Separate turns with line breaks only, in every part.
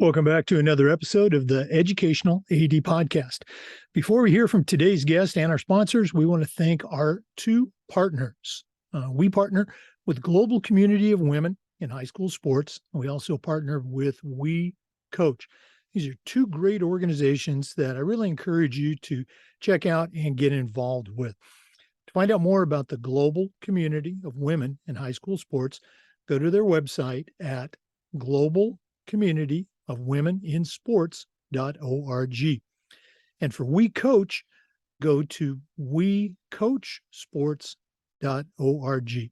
Welcome back to another episode of the Educational AD Podcast. Before we hear from today's guest and our sponsors, we want to thank our two partners. We partner with Global Community of Women in High School Sports. We also partner with We Coach. These are two great organizations that I really encourage you to check out and get involved with. To find out more about the Global Community of Women in High School Sports, go to their website at globalcommunityofwomeninsports.org. And for We Coach, go to wecoachsports.org.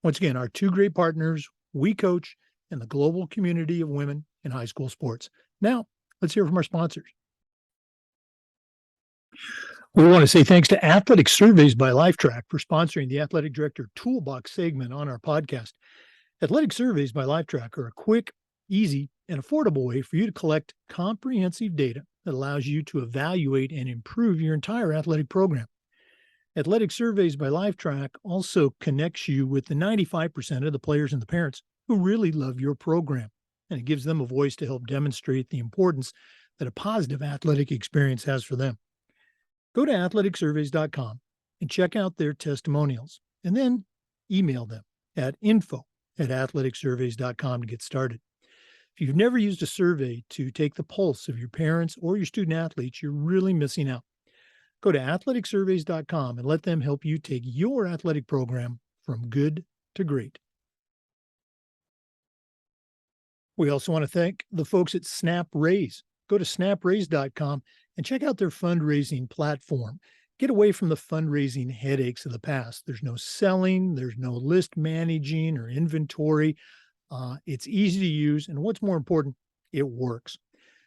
Once again, our two great partners, We Coach and the Global Community of Women in High School Sports. Now, let's hear from our sponsors. We want to say thanks to Athletic Surveys by Lifetrack for sponsoring the Athletic Director Toolbox segment on our podcast. Athletic Surveys by Lifetrack are a quick, easy, and affordable way for you to collect comprehensive data that allows you to evaluate and improve your entire athletic program. Athletic Surveys by Lifetrack also connects you with the 95% of the players and the parents who really love your program, and it gives them a voice to help demonstrate the importance that a positive athletic experience has for them. Go to athleticsurveys.com and check out their testimonials, and then email them at info@athleticsurveys.com to get started. If you've never used a survey to take the pulse of your parents or your student athletes, you're really missing out. Go to athleticsurveys.com and let them help you take your athletic program from good to great. We also want to thank the folks at Snap Raise. Go to snapraise.com and check out their fundraising platform. Get away from the fundraising headaches of the past. There's no selling, there's no list managing or inventory. It's easy to use, and what's more important, it works.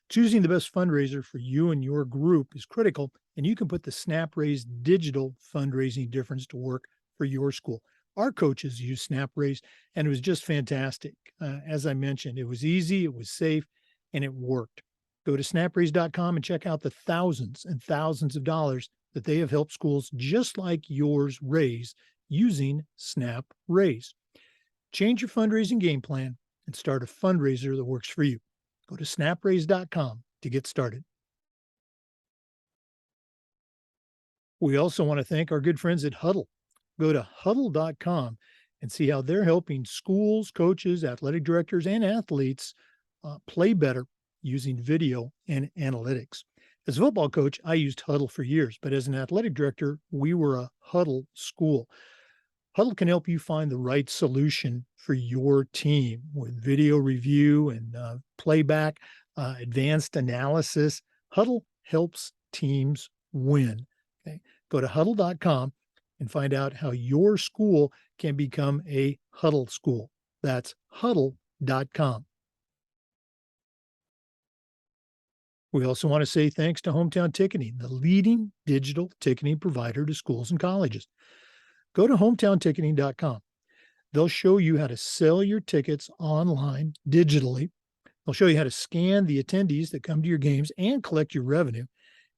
Choosing the best fundraiser for you and your group is critical, and you can put the SnapRaise digital fundraising difference to work for your school. Our coaches use SnapRaise, and it was just fantastic. As I mentioned, it was easy, it was safe, and it worked. Go to snapraise.com and check out the thousands and thousands of dollars that they have helped schools just like yours raise using SnapRaise. Change your fundraising game plan and start a fundraiser that works for you. Go to snapraise.com to get started. We also want to thank our good friends at Huddle. Go to huddle.com and see how they're helping schools, coaches, athletic directors, and athletes play better using video and analytics. As a football coach, I used Huddle for years, but as an athletic director, we were a Huddle school. Huddle can help you find the right solution for your team with video review and playback, advanced analysis. Huddle helps teams win. Okay? Go to huddle.com and find out how your school can become a Huddle school. That's huddle.com. We also want to say thanks to Hometown Ticketing, the leading digital ticketing provider to schools and colleges. Go to hometownticketing.com. They'll show you how to sell your tickets online digitally. They'll show you how to scan the attendees that come to your games and collect your revenue.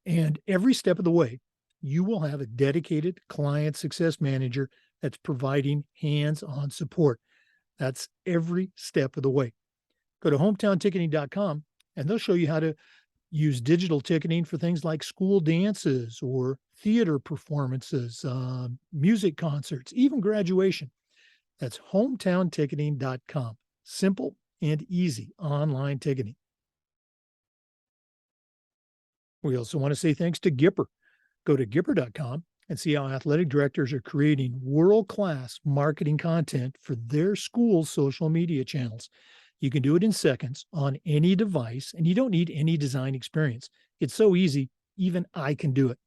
And every step of the way, you will have a dedicated client success manager that's providing hands-on support. That's every step of the way. Go to hometownticketing.com and they'll show you how to use digital ticketing for things like school dances or theater performances, music concerts, even graduation. That's hometownticketing.com. Simple and easy online ticketing. We also want to say thanks to Gipper. Go to Gipper.com and see how athletic directors are creating world-class marketing content for their school's social media channels. You can do it in seconds on any device, and you don't need any design experience. It's so easy, even I can do it.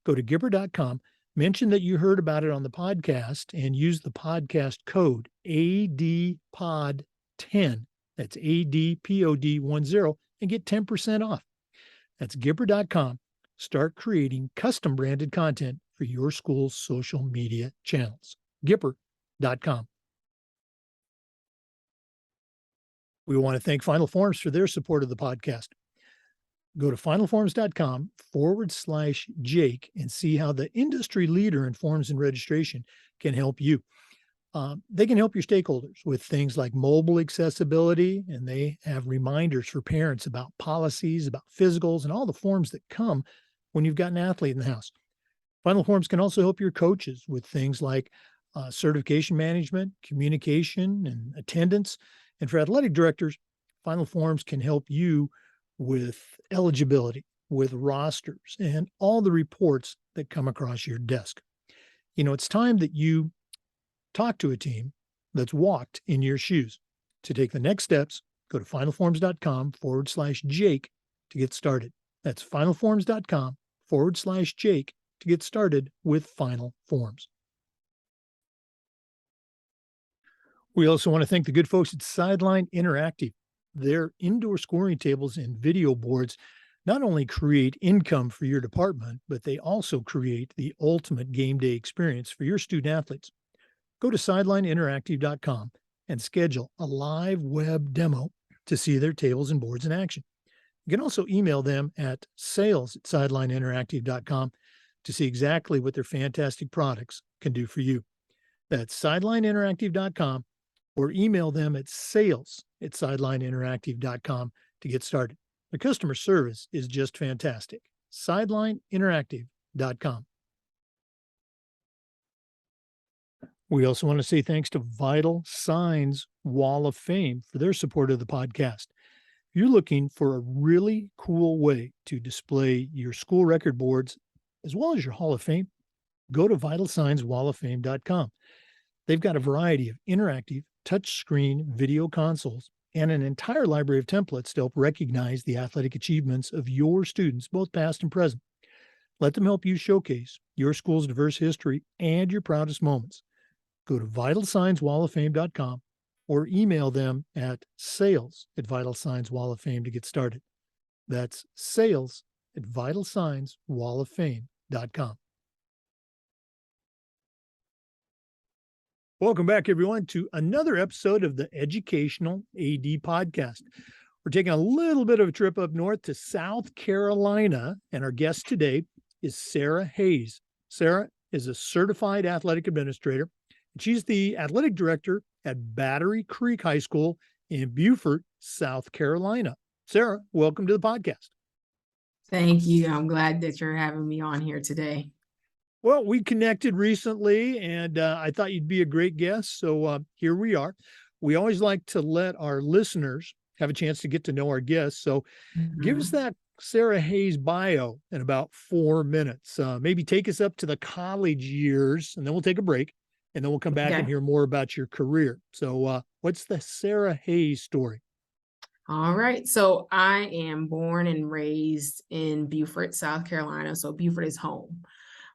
Go to Gipper.com, mention that you heard about it on the podcast, and use the podcast code ADPOD10. That's ADPOD10, and get 10% off. That's Gipper.com. Start creating custom branded content for your school's social media channels. Gipper.com. We want to thank Final Forms for their support of the podcast. Go to finalforms.com/Jake and see how the industry leader in forms and registration can help you. They can help your stakeholders with things like mobile accessibility, and they have reminders for parents about policies, about physicals, and all the forms that come when you've got an athlete in the house. Final Forms can also help your coaches with things like certification management, communication, and attendance. And for athletic directors, Final Forms can help you with eligibility, with rosters, and all the reports that come across your desk. It's time that you talk to a team that's walked in your shoes. To take the next steps, go to finalforms.com/Jake to get started. That's finalforms.com/Jake to get started with Final Forms. We also want to thank the good folks at Sideline Interactive. Their indoor scoring tables and video boards not only create income for your department, but they also create the ultimate game day experience for your student athletes. Go to sidelineinteractive.com and schedule a live web demo to see their tables and boards in action. You can also email them at sales@sidelineinteractive.com to see exactly what their fantastic products can do for you. That's sidelineinteractive.com, or email them at sales@sidelineinteractive.com to get started. The customer service is just fantastic. sidelineinteractive.com. We also want to say thanks to Vital Signs Wall of Fame for their support of the podcast. If you're looking for a really cool way to display your school record boards as well as your Hall of Fame, go to vitalsignswalloffame.com. They've got a variety of interactive touchscreen video consoles and an entire library of templates to help recognize the athletic achievements of your students, both past and present. Let them help you showcase your school's diverse history and your proudest moments. Go to vitalsignswalloffame.com or email them at sales@vitalsignswalloffame to get started. That's sales@vitalsignswalloffame.com. Welcome back, everyone, to another episode of the Educational AD Podcast. We're taking a little bit of a trip up north to South Carolina, and our guest today is Sarah Hayes. Sarah is a certified athletic administrator. She's the athletic director at Battery Creek High School in Beaufort, South Carolina. Sarah, welcome to the podcast.
Thank you. I'm glad that you're having me on here today.
Well, we connected recently, and I thought you'd be a great guest. So here we are. We always like to let our listeners have a chance to get to know our guests. So give us that Sarah Hayes bio in about 4 minutes. Maybe take us up to the college years, and then we'll take a break. And then we'll come back and hear more about your career. So what's the Sarah Hayes story?
All right. So I am born and raised in Beaufort, South Carolina. So Beaufort is home.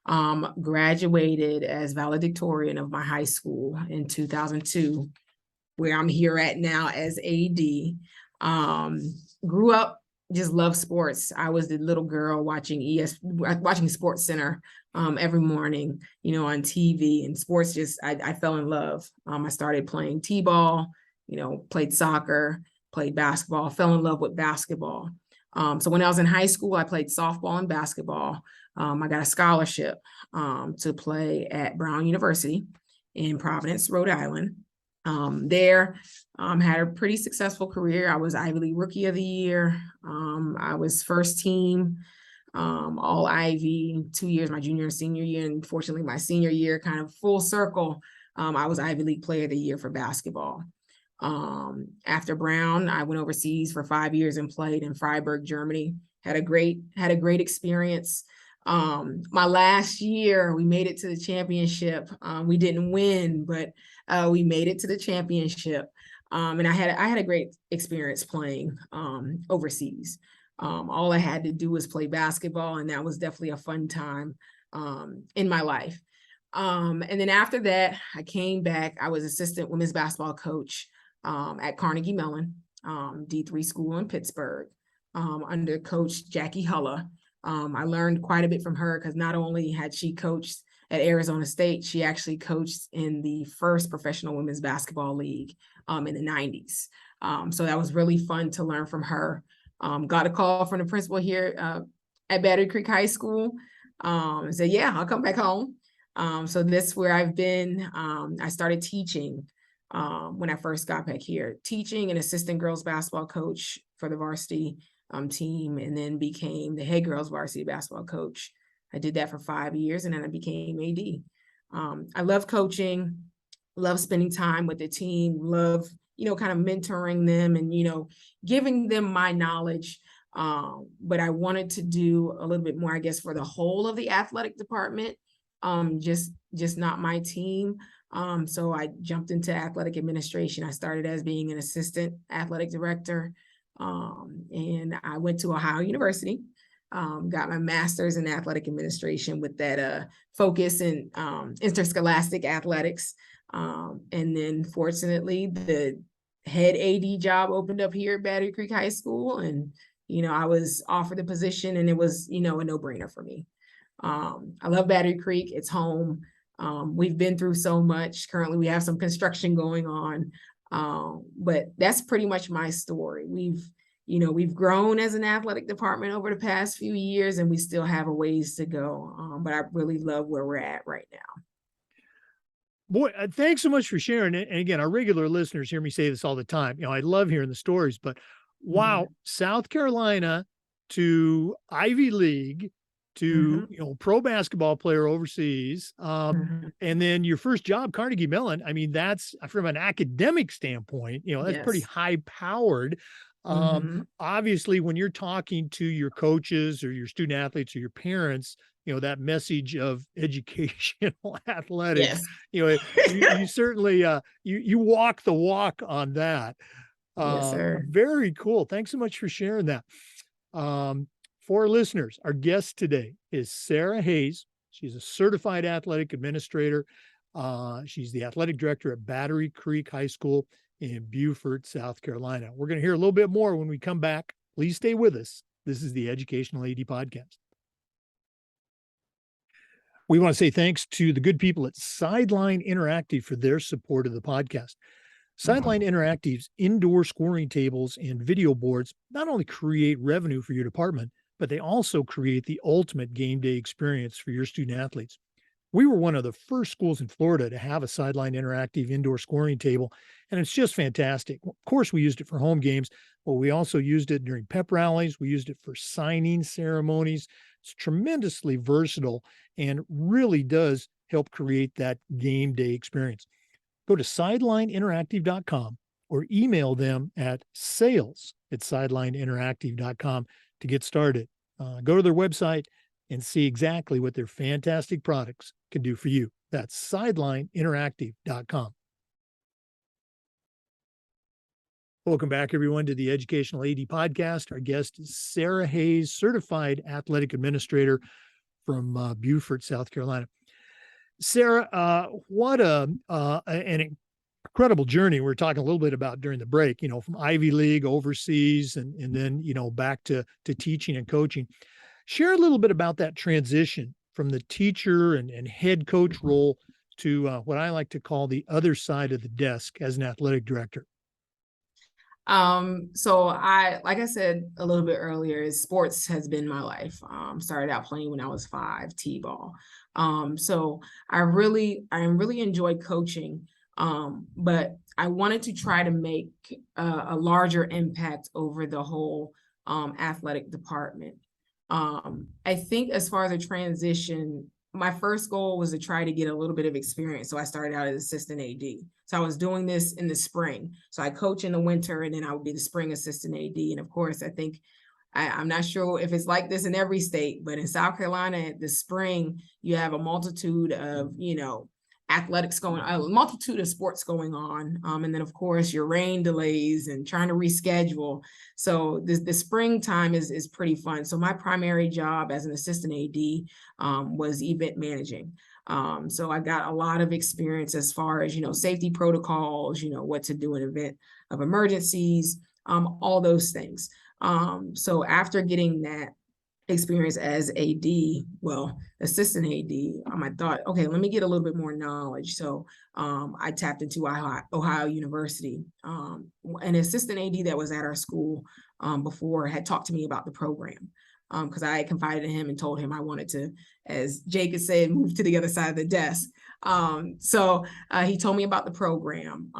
Graduated as valedictorian of my high school in 2002, where I'm here at now as AD. Grew up, just loved sports. I was the little girl watching Sports Center every morning, on TV, and sports I fell in love. I started playing t-ball, played soccer, played basketball, fell in love with basketball. So when I was in high school, I played softball and basketball. I got a scholarship to play at Brown University in Providence, Rhode Island. There, had a pretty successful career. I was Ivy League Rookie of the Year. I was first team, all Ivy, 2 years, my junior and senior year. And fortunately, my senior year, kind of full circle, I was Ivy League Player of the Year for basketball. After Brown, I went overseas for 5 years and played in Freiburg, Germany. Had a great experience. My last year, we made it to the championship. We didn't win, but we made it to the championship. And I had a great experience playing overseas. All I had to do was play basketball, and that was definitely a fun time in my life. And then after that, I came back. I was assistant women's basketball coach at Carnegie Mellon, D3 school in Pittsburgh, under Coach Jackie Hulla. I learned quite a bit from her because not only had she coached at Arizona State, she actually coached in the first professional women's basketball league in the 90s. So that was really fun to learn from her. Got a call from the principal here at Battery Creek High School and said, yeah, I'll come back home. So that's where I've been. I started teaching when I first got back here, teaching and assistant girls basketball coach for the varsity team, and then became the head girls varsity basketball coach. I did that for 5 years, and then I became AD. I love coaching, love spending time with the team, love, kind of mentoring them and, giving them my knowledge. But I wanted to do a little bit more, I guess, for the whole of the athletic department, just not my team. So I jumped into athletic administration. I started as being an assistant athletic director, and I went to Ohio University, got my master's in athletic administration with that focus in interscholastic athletics. And then fortunately, the head AD job opened up here at Battery Creek High School. And, I was offered the position, and it was, a no-brainer for me. I love Battery Creek. It's home. We've been through so much. Currently, we have some construction going on. But that's pretty much my story. We've grown as an athletic department over the past few years, and we still have a ways to go. But I really love where we're at right now.
Boy, thanks so much for sharing it. And again, our regular listeners hear me say this all the time. I love hearing the stories, but wow,
Mhm.
South Carolina to Ivy League to,
Mhm.
pro basketball player overseas.
Mhm.
And then your first job, Carnegie Mellon. I mean, that's from an academic standpoint, that's pretty
Yes.
high powered.
Mhm.
Obviously, when you're talking to your coaches or your student athletes or your parents, that message of educational athletics,
Yes.
you certainly you walk the walk on that.
Yes, sir.
Very cool. Thanks so much for sharing that. For our listeners, our guest today is Sarah Hayes. She's a certified athletic administrator. She's the athletic director at Battery Creek High School in Beaufort, South Carolina. We're going to hear a little bit more when we come back. Please stay with us. This is the Educational AD Podcast. We want to say thanks to the good people at Sideline Interactive for their support of the podcast. Sideline Interactive's indoor scoring tables and video boards not only create revenue for your department, but they also create the ultimate game day experience for your student athletes. We were one of the first schools in Florida to have a Sideline Interactive indoor scoring table, and it's just fantastic. Of course, we used it for home games, but we also used it during pep rallies. We used it for signing ceremonies. It's tremendously versatile and really does help create that game day experience. Go to sidelineinteractive.com or email them at sales@sidelineinteractive.com to get started. Go to their website and see exactly what their fantastic products can do for you. That's sidelineinteractive.com. Welcome back, everyone, to the Educational AD Podcast. Our guest is Sarah Hayes, certified athletic administrator from Beaufort, South Carolina. Sarah, what an incredible journey we're talking a little bit about during the break, from Ivy League overseas and then, back to teaching and coaching. Share a little bit about that transition from the teacher and head coach role to what I like to call the other side of the desk as an athletic director.
So like I said a little bit earlier, sports has been my life. Started out playing when I was 5, T-ball. So I really enjoyed coaching. But I wanted to try to make a larger impact over the whole athletic department. I think as far as a transition, my first goal was to try to get a little bit of experience. So I started out as assistant AD. So I was doing this in the spring. So I coach in the winter, and then I would be the spring assistant AD. And of course, I think I'm not sure if it's like this in every state, but in South Carolina, the spring, you have a multitude of, athletics going, a multitude of sports going on. And then of course your rain delays and trying to reschedule. So the springtime is pretty fun. So my primary job as an assistant AD was event managing. So I got a lot of experience as far as, safety protocols, what to do in event of emergencies, all those things. So after getting that experience as assistant AD, I thought, okay, let me get a little bit more knowledge. So I tapped into Ohio University. An assistant AD that was at our school before had talked to me about the program. because I had confided in him and told him I wanted to, as Jake had said, move to the other side of the desk. So he told me about the program,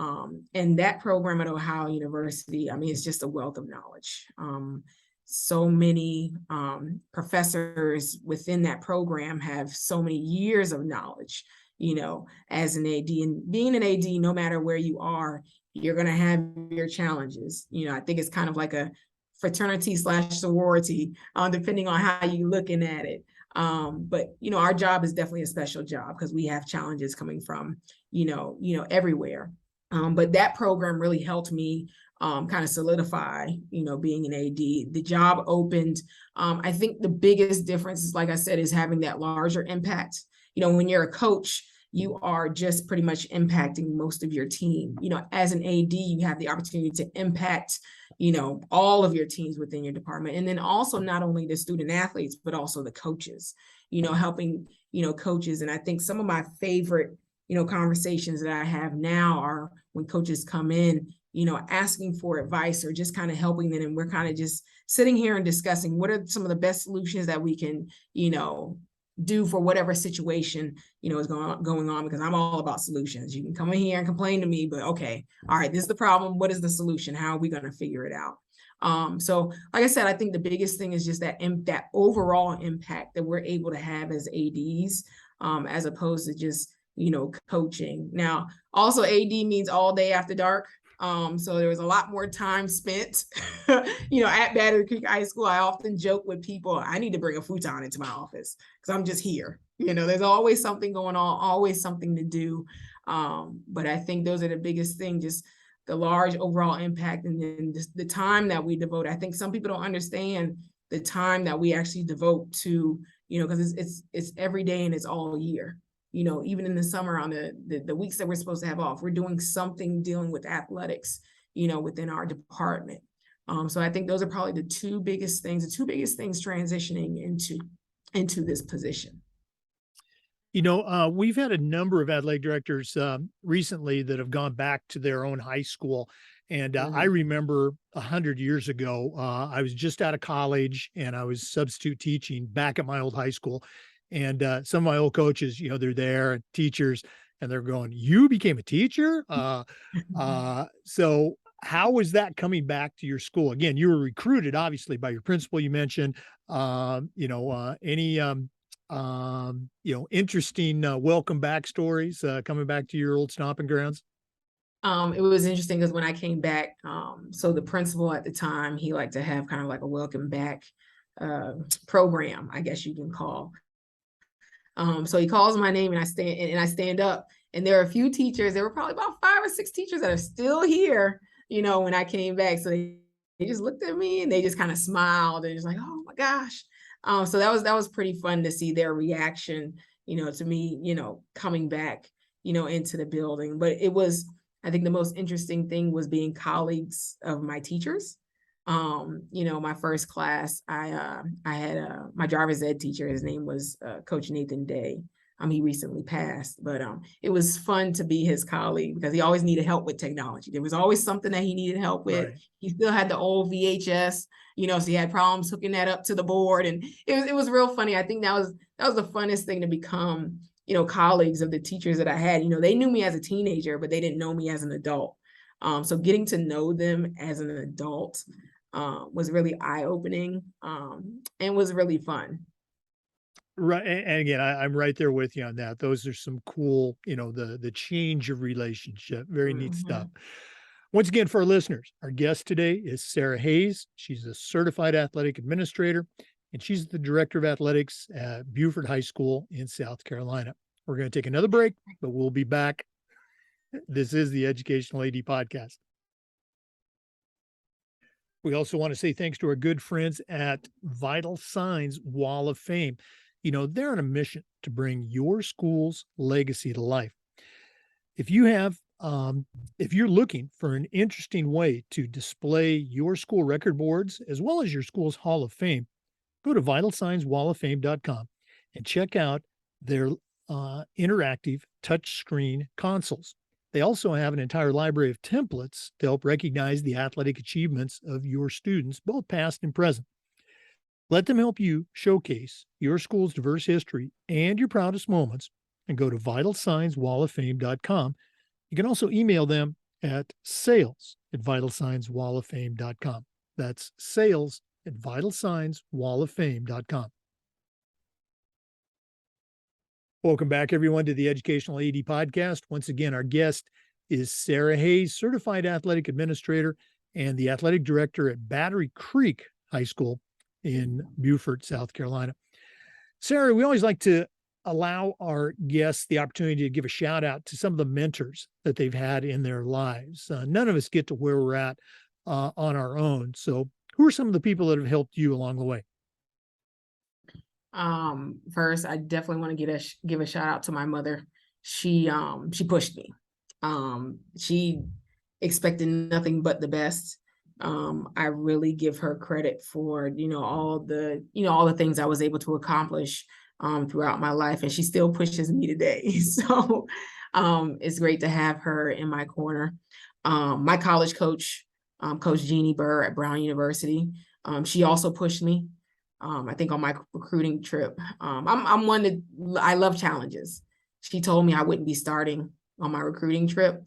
and that program at Ohio University, I mean, it's just a wealth of knowledge. So many professors within that program have so many years of knowledge, as an AD. And being an AD, no matter where you are, you're going to have your challenges. I think it's kind of like a fraternity / sorority, depending on how you're looking at it. But our job is definitely a special job because we have challenges coming from, everywhere. But that program really helped me kind of solidify, being an AD. The job opened. I think the biggest difference is, like I said, is having that larger impact. When you're a coach, you are just pretty much impacting most of your team. As an AD, you have the opportunity to impact, all of your teams within your department. And then also not only the student athletes, but also the coaches, helping, coaches. And I think some of my favorite, conversations that I have now are when coaches come in, asking for advice or just kind of helping them. And we're kind of just sitting here and discussing what are some of the best solutions that we can, do for whatever situation, is going on, because I'm all about solutions. You can come in here and complain to me, but okay, all right, this is the problem. What is the solution? How are we going to figure it out? So like I said, I think the biggest thing is just that overall impact that we're able to have as ADs, as opposed to just, coaching. Now, also AD means all day after dark. So there was a lot more time spent, at Battery Creek High School. I often joke with people, I need to bring a futon into my office because I'm just here. There's always something going on, always something to do. But I think those are the biggest thing, just the large overall impact, and then the time that we devote. I think some people don't understand the time that we actually devote to, because it's every day and it's all year. Even in the summer on the weeks that we're supposed to have off, we're doing something dealing with athletics, within our department. So I think those are probably the two biggest things transitioning into this position.
We've had a number of athletic directors recently that have gone back to their own high school. And I remember 100 years ago, I was just out of college and I was substitute teaching back at my old high school. And some of my old coaches, they're there, teachers, and they're going, "You became a teacher?" So how was that coming back to your school? Again, you were recruited, obviously, by your principal. You mentioned, any, interesting welcome back stories coming back to your old stomping grounds?
It was interesting because when I came back, so the principal at the time, he liked to have kind of like a welcome back program, I guess you can call. So he calls my name and I stand up, and there are a few teachers. There were probably about 5 or 6 teachers that are still here, when I came back. So they just looked at me and they just kind of smiled and just like, "Oh my gosh." So that was pretty fun to see their reaction, to me, coming back, into the building. But I think the most interesting thing was being colleagues of my teachers. My first class, I had my driver's ed teacher. His name was Coach Nathan Day. He recently passed, but it was fun to be his colleague because he always needed help with technology. There was always something that he needed help with.
Right.
He still had the old VHS, so he had problems hooking that up to the board, and it was real funny. I think that was the funnest thing to become, colleagues of the teachers that I had. They knew me as a teenager, but they didn't know me as an adult. So getting to know them as an adult was really eye-opening, and was really fun.
Right. And again, I'm right there with you on that. Those are some cool, the change of relationship. Very neat stuff.
Mhm.
Once again, for our listeners, our guest today is Sarah Hayes. She's a certified athletic administrator, and she's the director of athletics at Beaufort High School in South Carolina. We're going to take another break, but we'll be back. This is the Educational AD Podcast. We also want to say thanks to our good friends at Vital Signs Wall of Fame. They're on a mission to bring your school's legacy to life. If you're looking for an interesting way to display your school record boards as well as your school's Hall of Fame, go to vitalsignswalloffame.com and check out their interactive touchscreen consoles. They also have an entire library of templates to help recognize the athletic achievements of your students, both past and present. Let them help you showcase your school's diverse history and your proudest moments and go to vitalsignswalloffame.com. You can also email them at sales@vitalsignswalloffame.com. That's sales@vitalsignswalloffame.com. Welcome back, everyone, to the Educational AD Podcast. Once again, our guest is Sarah Hayes, Certified Athletic Administrator and the Athletic Director at Battery Creek High School in Beaufort, South Carolina. Sarah, we always like to allow our guests the opportunity to give a shout out to some of the mentors that they've had in their lives. None of us get to where we're at on our own. So, who are some of the people that have helped you along the way?
First, I definitely want to give a shout out to my mother. She pushed me. She expected nothing but the best. I really give her credit for, all the things I was able to accomplish throughout my life, and she still pushes me today. So it's great to have her in my corner. My college coach, Coach Jeannie Burr at Brown University, she also pushed me. I think on my recruiting trip, I'm one that I love challenges. She told me I wouldn't be starting on my recruiting trip.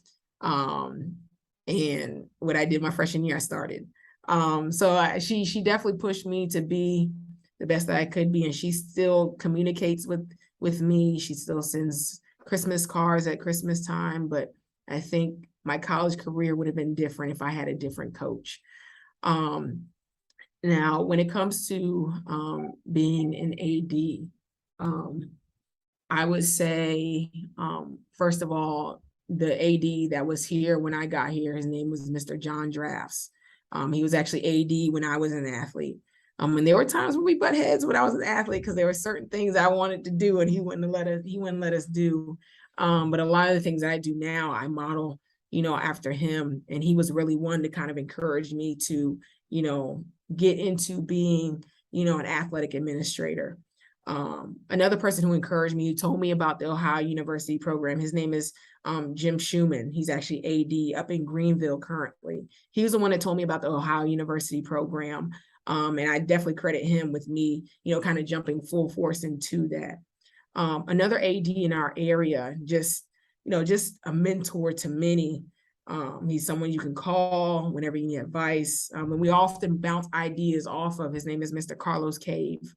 And what I did my freshman year, I started. She definitely pushed me to be the best that I could be, and she still communicates with me. She still sends Christmas cards at Christmas time, but I think my college career would have been different if I had a different coach. Now, when it comes to being an AD, I would say, first of all, the AD that was here when I got here, his name was Mr. John Drafts. He was actually AD when I was an athlete. And there were times when we butt heads when I was an athlete because there were certain things I wanted to do and he wouldn't let us do. But a lot of the things that I do now, I model, after him. And he was really one to kind of encourage me to, get into being, an athletic administrator. Another person who encouraged me, who told me about the Ohio University program, his name is Jim Schumann. He's actually AD up in Greenville currently. He was the one that told me about the Ohio University program. And I definitely credit him with me, kind of jumping full force into that. Another AD in our area, just a mentor to many. He's someone you can call whenever you need advice. And we often bounce ideas off of. His name is Mr. Carlos Cave.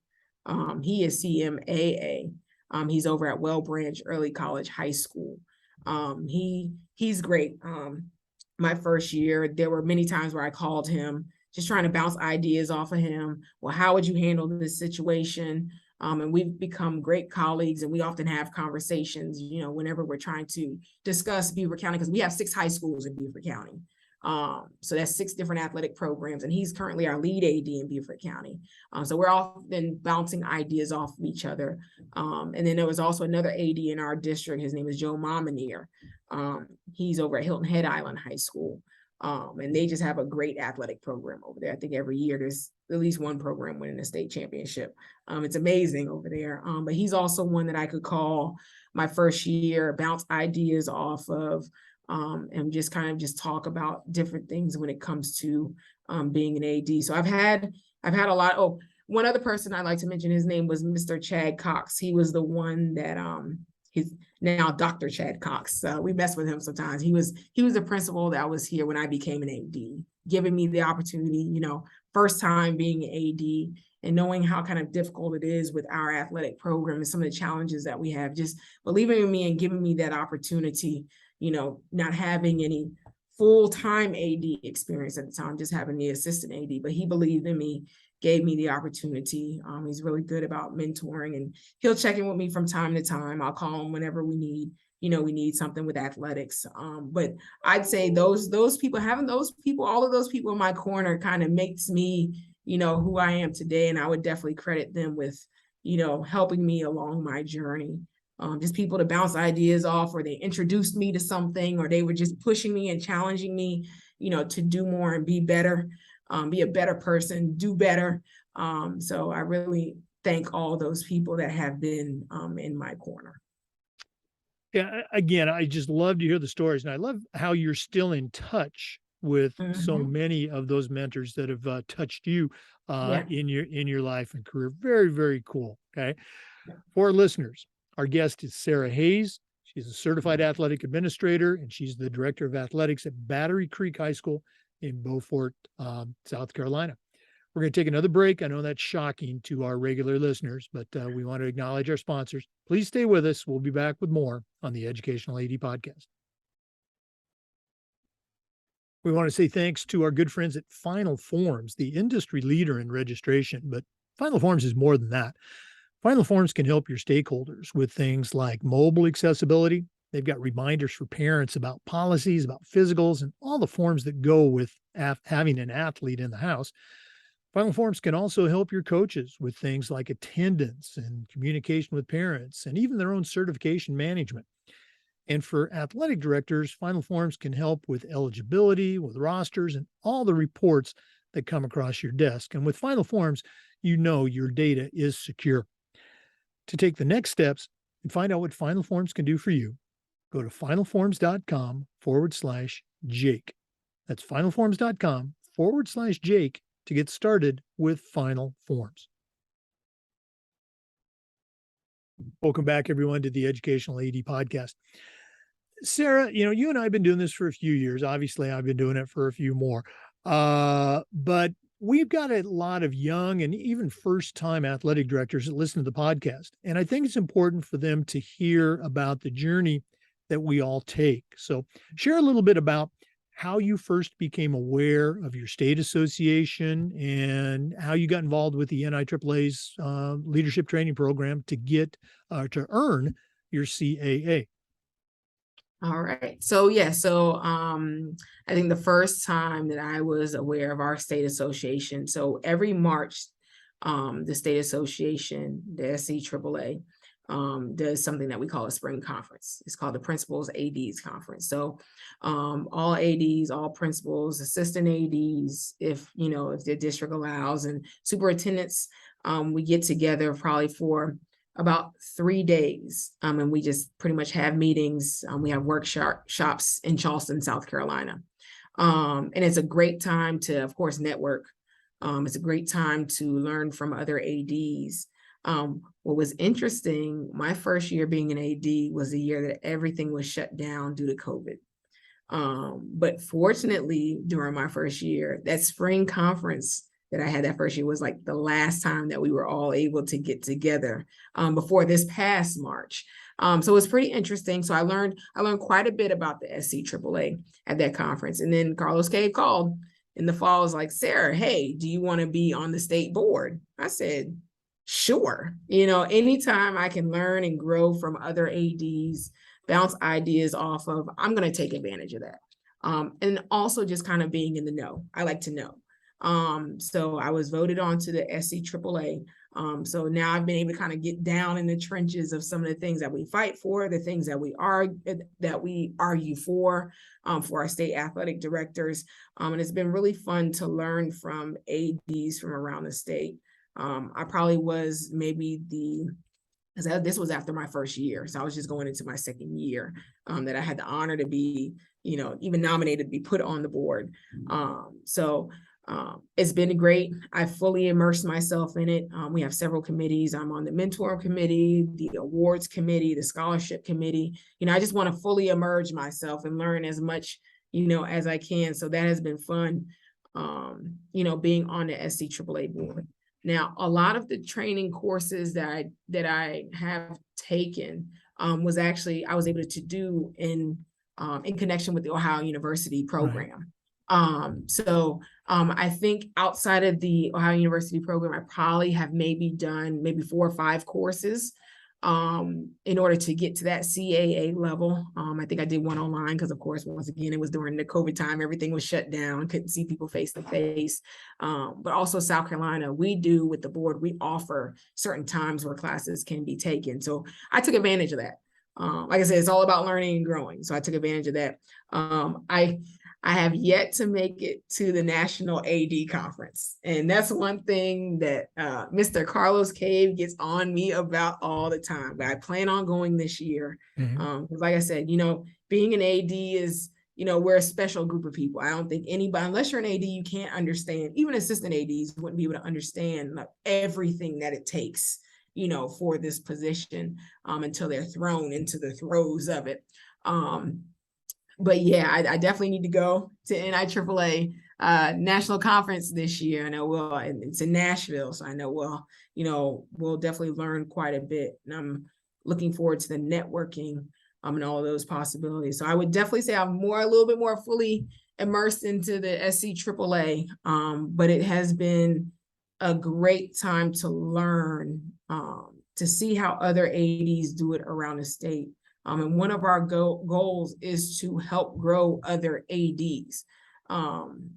He is CMAA. He's over at Well Branch Early College High School. He's great. My first year, there were many times where I called him, just trying to bounce ideas off of him. Well, how would you handle this situation? And we've become great colleagues, and we often have conversations, whenever we're trying to discuss Beaufort County, because we have 6 high schools in Beaufort County. So that's 6 different athletic programs, and he's currently our lead AD in Beaufort County. So we're often bouncing ideas off of each other. And then there was also another AD in our district. His name is Joe Mominier. He's over at Hilton Head Island High School. And they just have a great athletic program over there. I think every year there's at least one program winning a state championship. It's amazing over there. But he's also one that I could call my first year, bounce ideas off of, and just kind of just talk about different things when it comes to being an AD. So I've had a lot. Oh, one other person I'd like to mention, his name was Mr. Chad Cox. He was the one that he's now Dr. Chad Cox. We mess with him sometimes. He was the principal that was here when I became an AD, giving me the opportunity, first time being an AD, and knowing how kind of difficult it is with our athletic program and some of the challenges that we have, just believing in me and giving me that opportunity, not having any full-time AD experience at the time, just having the assistant AD, but he believed in me, gave me the opportunity. He's really good about mentoring, and he'll check in with me from time to time. I'll call him whenever we need something with athletics. But I'd say those people, having those people, all of those people in my corner kind of makes me, who I am today. And I would definitely credit them with, helping me along my journey. Just people to bounce ideas off, or they introduced me to something, or they were just pushing me and challenging me, to do more and be better, be a better person, do better. So I really thank all those people that have been in my corner.
Yeah, again, I just love to hear the stories, and I love how you're still in touch with so
Mhm.
many of those mentors that have touched you
Yeah.
in your life and career. Very, very cool. Okay. For our listeners, our guest is Sarah Hayes. She's a certified athletic administrator, and she's the director of athletics at Battery Creek High School in Beaufort, South Carolina. We're going to take another break. I know that's shocking to our regular listeners, but we want to acknowledge our sponsors. Please stay with us. We'll be back with more on the Educational AD Podcast. We want to say thanks to our good friends at Final Forms, the industry leader in registration, but Final Forms is more than that. Final Forms can help your stakeholders with things like mobile accessibility. They've got reminders for parents about policies, about physicals, and all the forms that go with having an athlete in the house. Final Forms can also help your coaches with things like attendance and communication with parents and even their own certification management. And for athletic directors, Final Forms can help with eligibility, with rosters, and all the reports that come across your desk. And with Final Forms, you know your data is secure. To take the next steps and find out what Final Forms can do for you, go to finalforms.com/Jake. That's finalforms.com/Jake to get started with Final Forms. Welcome back, everyone, to the Educational AD Podcast. Sarah, you and I have been doing this for a few years. Obviously, I've been doing it for a few more. But we've got a lot of young and even first-time athletic directors that listen to the podcast. And I think it's important for them to hear about the journey that we all take. So share a little bit about how you first became aware of your state association and how you got involved with the NIAAA's leadership training program to earn your CAA.
All right. So yeah, I think the first time that I was aware of our state association, so every March, the state association, the SCAA, does something that we call a spring conference. It's called the Principals ADs Conference. So all ADs, all principals, assistant ADs, if the district allows, and superintendents, we get together probably for about 3 days. And we just pretty much have meetings. We have workshops in Charleston, South Carolina. And it's a great time to, of course, network. It's a great time to learn from other ADs. What was interesting, my first year being an AD was the year that everything was shut down due to COVID. But fortunately, during my first year, that spring conference that I had that first year was like the last time that we were all able to get together before this past March. So it was pretty interesting. So I learned quite a bit about the SCAA at that conference. And then Carlos Cave called in the fall, was like, Sarah, hey, do you want to be on the state board? I said, sure. Anytime I can learn and grow from other ADs, bounce ideas off of, I'm going to take advantage of that. And also just kind of being in the know. I like to know. So I was voted on to the SCAA. So now I've been able to kind of get down in the trenches of some of the things that we fight for, the things that we argue for our state athletic directors. And it's been really fun to learn from ADs from around the state. I probably was maybe this was after my first year. So I was just going into my second year that I had the honor to be, even nominated to be put on the board. It's been great. I fully immersed myself in it. We have several committees. I'm on the mentor committee, the awards committee, the scholarship committee. I just want to fully immerse myself and learn as much, as I can. So that has been fun, being on the SCAA board. Now, a lot of the training courses that I have taken was actually I was able to do in connection with the Ohio University program. Right. I think outside of the Ohio University program, I probably have done 4 or 5 courses in order to get to that CAA level. I think I did one online because, of course, once again, it was during the COVID time. Everything was shut down. Couldn't see people face to face. But also South Carolina, with the board, we offer certain times where classes can be taken. So I took advantage of that. Like I said, it's all about learning and growing. So I took advantage of that. I have yet to make it to the National AD Conference. And that's one thing that Mr. Carlos Cave gets on me about all the time. But I plan on going this year. Because like I said, being an AD is we're a special group of people. I don't think anybody, unless you're an AD, you can't understand. Even assistant ADs wouldn't be able to understand like everything that it takes, for this position until they're thrown into the throes of it. But yeah, I definitely need to go to NIAAA national conference this year. I know it's in Nashville, so I know we'll definitely learn quite a bit. And I'm looking forward to the networking and all of those possibilities. So I would definitely say I'm a little bit more fully immersed into the SCAA. But it has been a great time to learn, to see how other ADs do it around the state. And one of our goals is to help grow other ADs,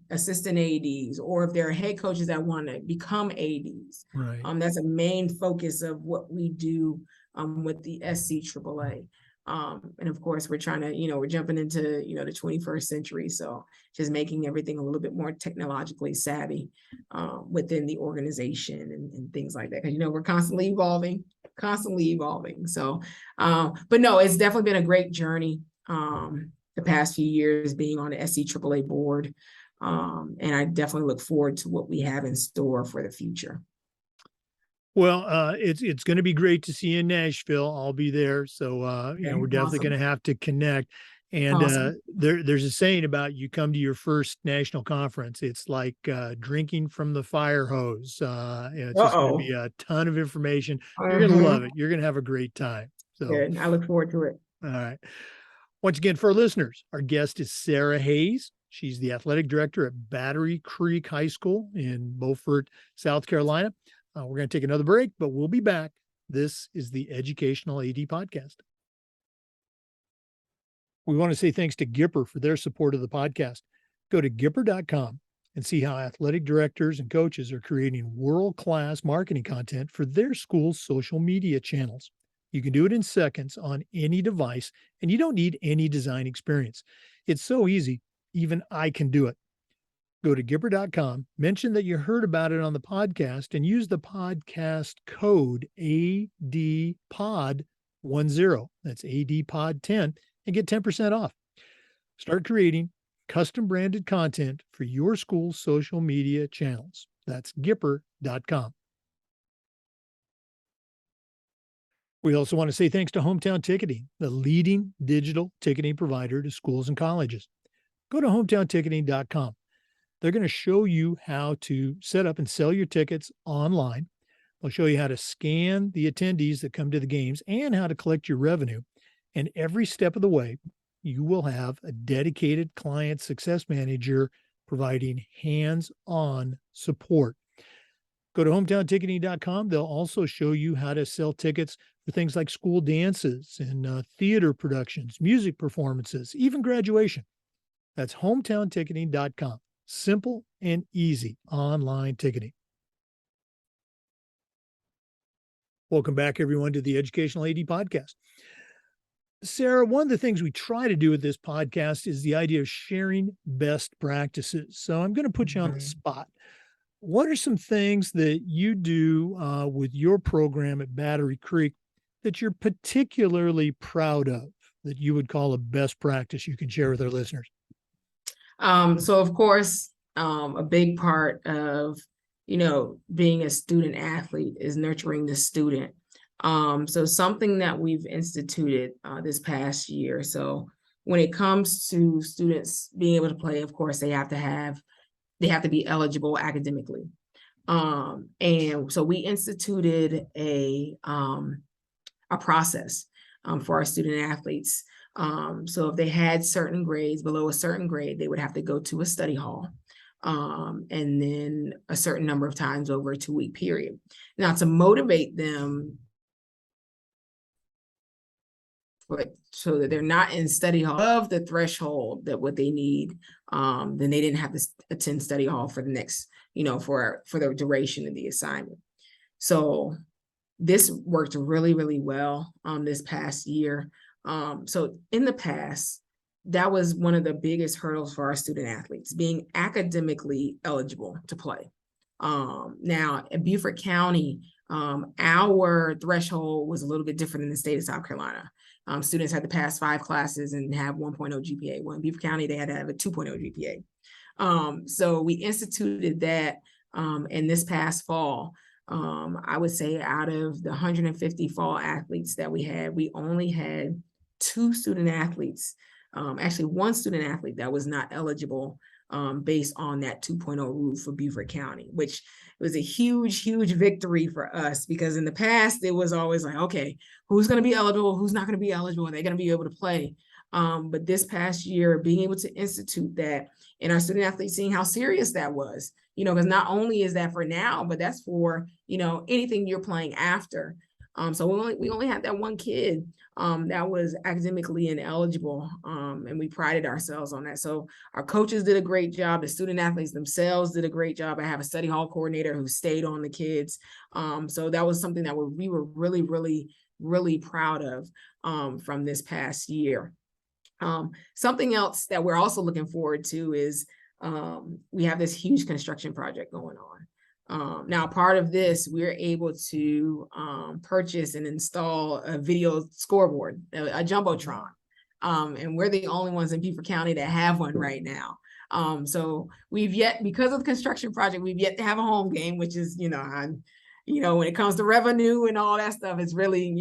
assistant ADs, or if there are head coaches that want to become ADs.
Right.
That's a main focus of what we do with the SCAA. And of course, we're trying to, we're jumping into, the 21st century. So just making everything a little bit more technologically savvy within the organization and things like that. Because, we're constantly evolving. So, but no, it's definitely been a great journey the past few years being on the SCAA board. And I definitely look forward to what we have in store for the future.
Well, it's going to be great to see you in Nashville. I'll be there. So, we're definitely going to have to connect. And there's a saying about you come to your first national conference. It's like drinking from the fire hose. It's just going to be a ton of information. You're going to love it. You're going to have a great time. So
good. I look forward to it.
All right. Once again, for our listeners, our guest is Sarah Hayes. She's the athletic director at Battery Creek High School in Beaufort, South Carolina. We're going to take another break, but we'll be back. This is the Educational AD Podcast. We want to say thanks to Gipper for their support of the podcast. Go to Gipper.com and see how athletic directors and coaches are creating world-class marketing content for their school's social media channels. You can do it in seconds on any device, and you don't need any design experience. It's so easy, even I can do it. Go to Gipper.com, mention that you heard about it on the podcast, and use the podcast code ADPOD10. That's ADPOD10, and get 10% off. Start creating custom branded content for your school's social media channels. That's Gipper.com. We also want to say thanks to Hometown Ticketing, the leading digital ticketing provider to schools and colleges. Go to hometownticketing.com. They're going to show you how to set up and sell your tickets online. They'll show you how to scan the attendees that come to the games and how to collect your revenue. And every step of the way, you will have a dedicated client success manager providing hands-on support. Go to hometownticketing.com. They'll also show you how to sell tickets for things like school dances and theater productions, music performances, even graduation. That's hometownticketing.com. Simple and easy online ticketing. Welcome back, everyone, to the Educational AD Podcast. Sarah, one of the things we try to do with this podcast is the idea of sharing best practices. So I'm going to put you on the spot. What are some things that you do with your program at Battery Creek that you're particularly proud of, that you would call a best practice you can share with our listeners?
So of course, a big part of, being a student athlete is nurturing the student. So something that we've instituted this past year. So when it comes to students being able to play, of course, they have to be eligible academically. And so we instituted a process for our student athletes. So if they had certain grades, below a certain grade, they would have to go to a study hall. And then a certain number of times over a 2-week period. Now, to motivate them, so that they're not in study hall of the threshold that what they need, then they didn't have to attend study hall for the next, for the duration of the assignment. So this worked really, really well this past year. So in the past, that was one of the biggest hurdles for our student athletes, being academically eligible to play. Now at Beaufort County, our threshold was a little bit different in the state of South Carolina. Students had to pass 5 classes and have 1.0 GPA. Well, in Beaufort County, they had to have a 2.0 GPA. So we instituted that, and this past fall, I would say out of the 150 fall athletes that we only had 2 student athletes, actually 1 student athlete that was not eligible, based on that 2.0 rule for Beaufort County, which was a huge, huge victory for us, because in the past it was always like, okay, who's going to be eligible? Who's not going to be eligible? Are they going to be able to play? But this past year, being able to institute that, and our student athletes seeing how serious that was, because not only is that for now, but that's for, anything you're playing after. So we only had that 1 kid that was academically ineligible, and we prided ourselves on that. So our coaches did a great job. The student athletes themselves did a great job. I have a study hall coordinator who stayed on the kids. So that was something that we were really, really, really proud of from this past year. Something else that we're also looking forward to is we have this huge construction project going on. Now, part of this, we're able to purchase and install a video scoreboard, a Jumbotron. And we're the only ones in Beaufort County that have one right now. So because of the construction project, we've yet to have a home game, which is, when it comes to revenue and all that stuff, it's really,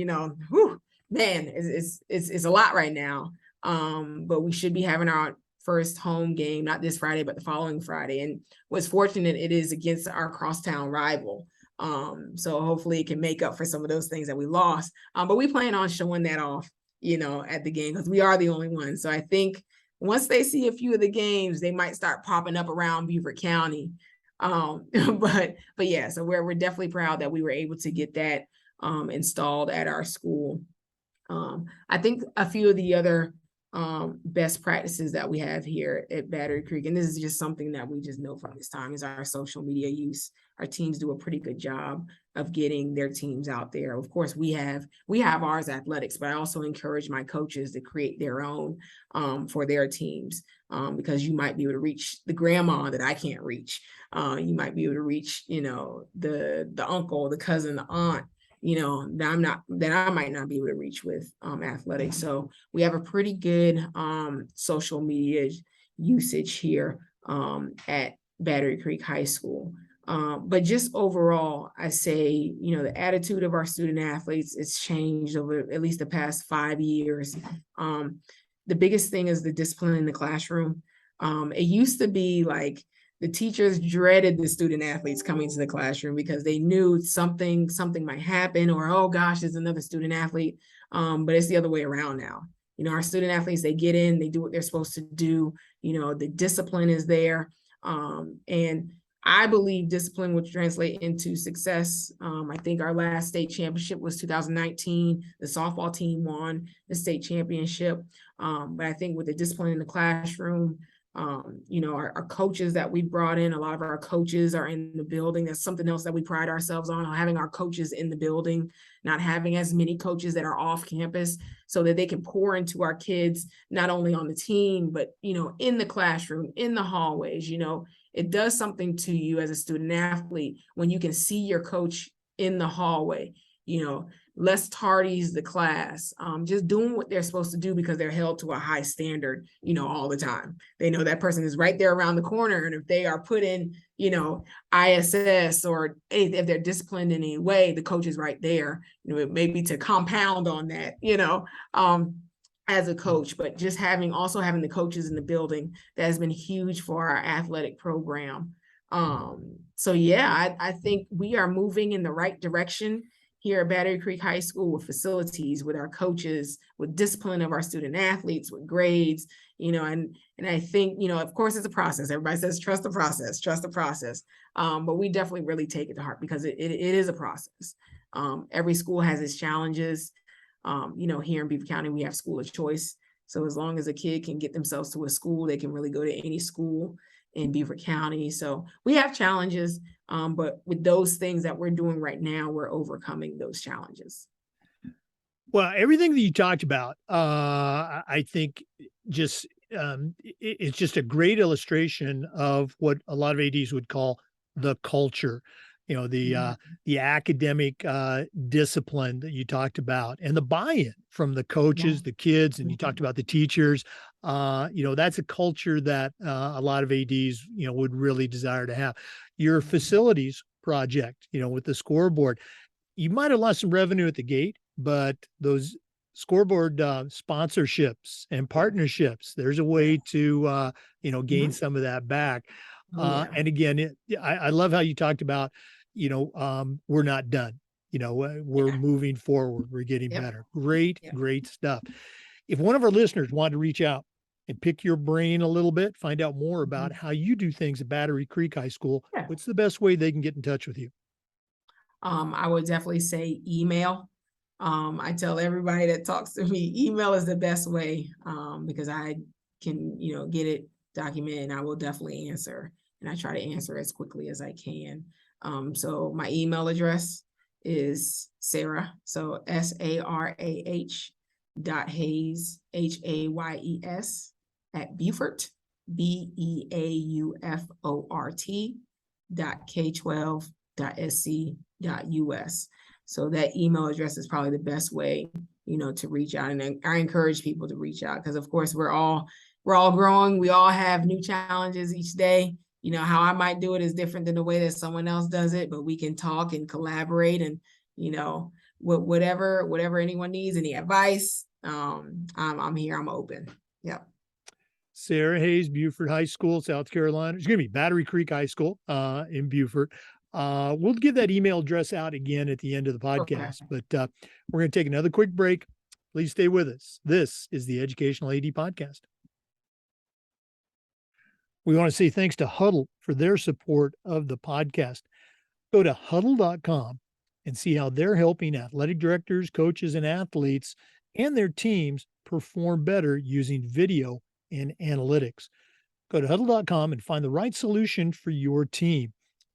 whew, man, it's a lot right now. But we should be having our first home game, not this Friday, but the following Friday. And what's fortunate, it is against our crosstown rival. So hopefully it can make up for some of those things that we lost. But we plan on showing that off, at the game, because we are the only ones. So I think once they see a few of the games, they might start popping up around Beaufort County. But yeah, so we're definitely proud that we were able to get that installed at our school. I think a few of the other best practices that we have here at Battery Creek, and this is just something that we just know from this time, is our social media use. Our teams do a pretty good job of getting their teams out there. Of course, we have ours athletics, but I also encourage my coaches to create their own for their teams, because you might be able to reach the grandma that I can't reach. You might be able to reach, the uncle, the cousin, the aunt, that I might not be able to reach with athletics. So we have a pretty good social media usage here at Battery Creek High School. But just overall, I say, the attitude of our student athletes has changed over at least the past 5 years. The biggest thing is the discipline in the classroom. It used to be like the teachers dreaded the student athletes coming to the classroom because they knew something might happen, or, oh gosh, there's another student athlete. But it's the other way around now. Our student athletes, they get in, they do what they're supposed to do. The discipline is there. And I believe discipline would translate into success. I think our last state championship was 2019. The softball team won the state championship. But I think with the discipline in the classroom, our coaches that we brought in, a lot of our coaches are in the building. That's something else that we pride ourselves on, having our coaches in the building, not having as many coaches that are off campus, so that they can pour into our kids, not only on the team, but, in the classroom, in the hallways. It does something to you as a student athlete when you can see your coach in the hallway, less tardies the class, just doing what they're supposed to do because they're held to a high standard, all the time. They know that person is right there around the corner. And if they are put in, ISS, or if they're disciplined in any way, the coach is right there, maybe to compound on that, as a coach. But just having the coaches in the building, that has been huge for our athletic program. So yeah, I think we are moving in the right direction here at Battery Creek High School, with facilities, with our coaches, with discipline of our student athletes, with grades, and I think, of course, it's a process. Everybody says, trust the process. But we definitely really take it to heart, because it is a process. Every school has its challenges. Here in Beaufort County, we have school of choice. So as long as a kid can get themselves to a school, they can really go to any school in Beaufort County. So we have challenges, but with those things that we're doing right now, we're overcoming those challenges.
Well, everything that you talked about, I think just it's just a great illustration of what a lot of ADs would call the culture. the academic discipline that you talked about, and the buy-in from the coaches, the kids, and you talked about the teachers. That's a culture that a lot of ads would really desire to have. Your facilities project, with the scoreboard, you might have lost some revenue at the gate, but those scoreboard sponsorships and partnerships, there's a way to gain some of that back. And again, I love how you talked about, we're not done. We're moving forward. We're getting better. Great stuff. If one of our listeners wanted to reach out and pick your brain a little bit, find out more about how you do things at Battery Creek High School, what's the best way they can get in touch with you?
I would definitely say email. I tell everybody that talks to me, email is the best way, because I can, get it documented, and I will definitely answer. And I try to answer as quickly as I can. So my email address is Sarah. So SARAH .Hayes HAYES at Beaufort BEAUFORT .K12.SC.US. So that email address is probably the best way, to reach out. And I encourage people to reach out, because of course we're all growing. We all have new challenges each day. How I might do it is different than the way that someone else does it, but we can talk and collaborate, and whatever anyone needs, any advice, I'm here. I'm open. Yeah.
Sarah Hayes, Beaufort High School, South Carolina. Excuse me, Battery Creek High School in Beaufort. We'll give that email address out again at the end of the podcast, but we're going to take another quick break. Please stay with us. This is the Educational AD Podcast. We want to say thanks to Huddle for their support of the podcast. Go to huddle.com and see how they're helping athletic directors, coaches, and athletes and their teams perform better using video and analytics. Go to huddle.com and find the right solution for your team.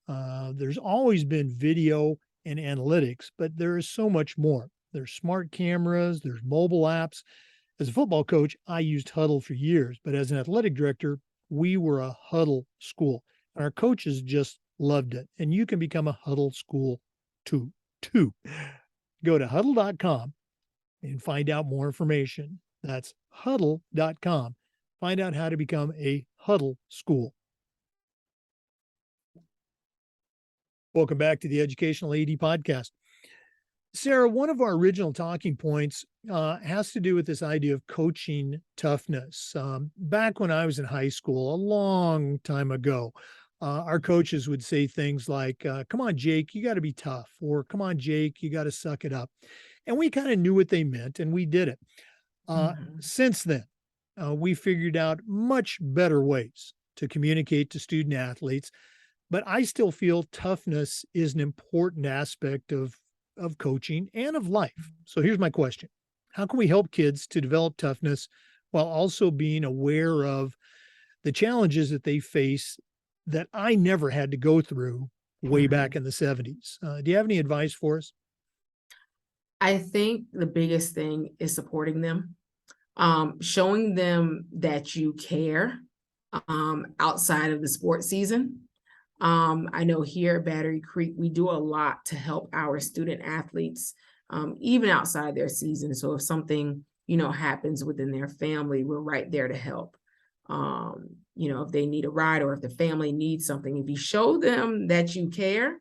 There's always been video and analytics, but there is so much more. There's smart cameras, there's mobile apps. As a football coach, I used Huddle for years, but as an athletic director, we were a Huddle school, and our coaches just loved it. And you can become a Huddle school too. Go to huddle.com and find out more information. That's huddle.com. Find out how to become a Huddle school. Welcome back to the Educational AD Podcast. Sarah, one of our original talking points has to do with this idea of coaching toughness. Back when I was in high school, a long time ago, our coaches would say things like, come on, Jake, you got to be tough, or come on, Jake, you got to suck it up. And we kind of knew what they meant, and we did it. Since then, we figured out much better ways to communicate to student athletes, but I still feel toughness is an important aspect of coaching and of life. So here's my question. How can we help kids to develop toughness while also being aware of the challenges that they face that I never had to go through way back in the 70s? Do you have any advice for us?
I think the biggest thing is supporting them, showing them that you care outside of the sports season. I know here at Battery Creek, we do a lot to help our student athletes, even outside their season. So if something, happens within their family, we're right there to help. If they need a ride or if the family needs something, if you show them that you care,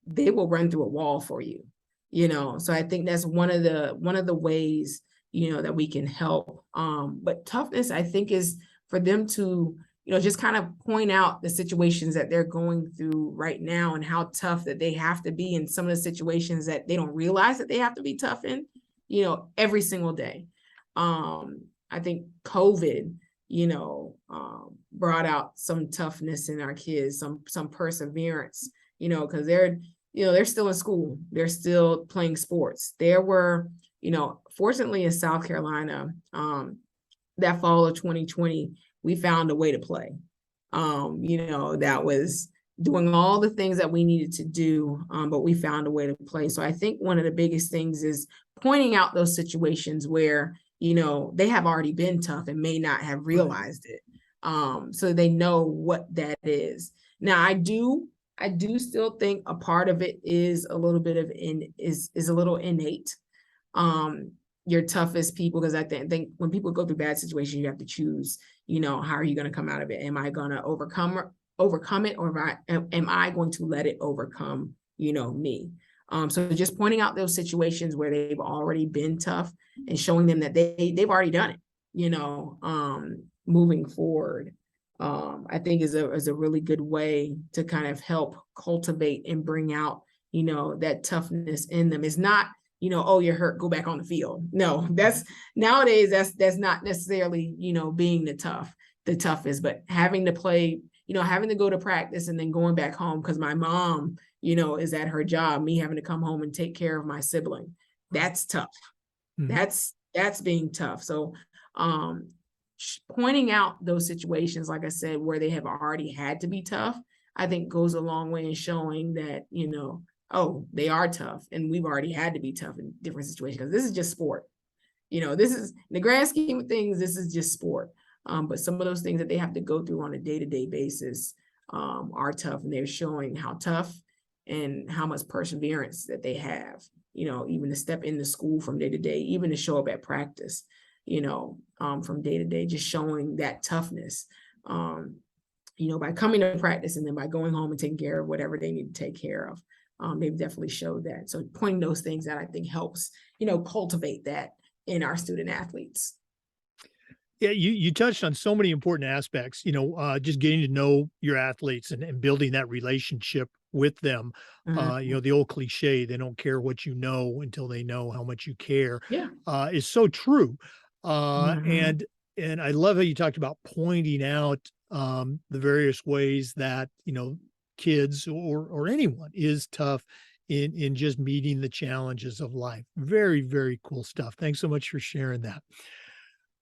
they will run through a wall for you. So I think that's one of the ways, that we can help. But toughness, I think, is for them to, just kind of point out the situations that they're going through right now and how tough that they have to be in some of the situations that they don't realize that they have to be tough in, every single day. I think COVID, brought out some toughness in our kids, some perseverance, because they're still in school. They're still playing sports. There were, fortunately in South Carolina, that fall of 2020, we found a way to play. That was doing all the things that we needed to do, but we found a way to play. So I think one of the biggest things is pointing out those situations where, they have already been tough and may not have realized it. So they know what that is. Now, I do I do still think a part of it is a little bit of is a little innate. Um, your toughest people, because I think when people go through bad situations, you have to choose, how are you going to come out of it? Am I going to overcome it, or am I going to let it overcome, me? So just pointing out those situations where they've already been tough and showing them that they've already done it, moving forward, I think is a really good way to kind of help cultivate and bring out, that toughness in them. It's not, oh, you're hurt, go back on the field. No, that's nowadays that's not necessarily, being the toughest, but having to play, having to go to practice and then going back home because my mom, is at her job, me having to come home and take care of my sibling. That's tough.
Mhm.
That's being tough. So pointing out those situations, like I said, where they have already had to be tough, I think goes a long way in showing that, oh, they are tough and we've already had to be tough in different situations, because this is just sport. This is, in the grand scheme of things, this is just sport. But some of those things that they have to go through on a day-to-day basis are tough, and they're showing how tough and how much perseverance that they have, even to step into school from day to day, even to show up at practice, from day to day, just showing that toughness, by coming to practice and then by going home and taking care of whatever they need to take care of. They've definitely showed that. So pointing those things out, I think, helps, cultivate that in our student athletes.
Yeah, you touched on so many important aspects, just getting to know your athletes and building that relationship with them.
Mhm.
The old cliche, they don't care what you know until they know how much you care,
Yeah.
is so true.
Mhm.
And I love how you talked about pointing out the various ways that, kids or anyone is tough in just meeting the challenges of life. Very, very cool stuff. Thanks so much for sharing that.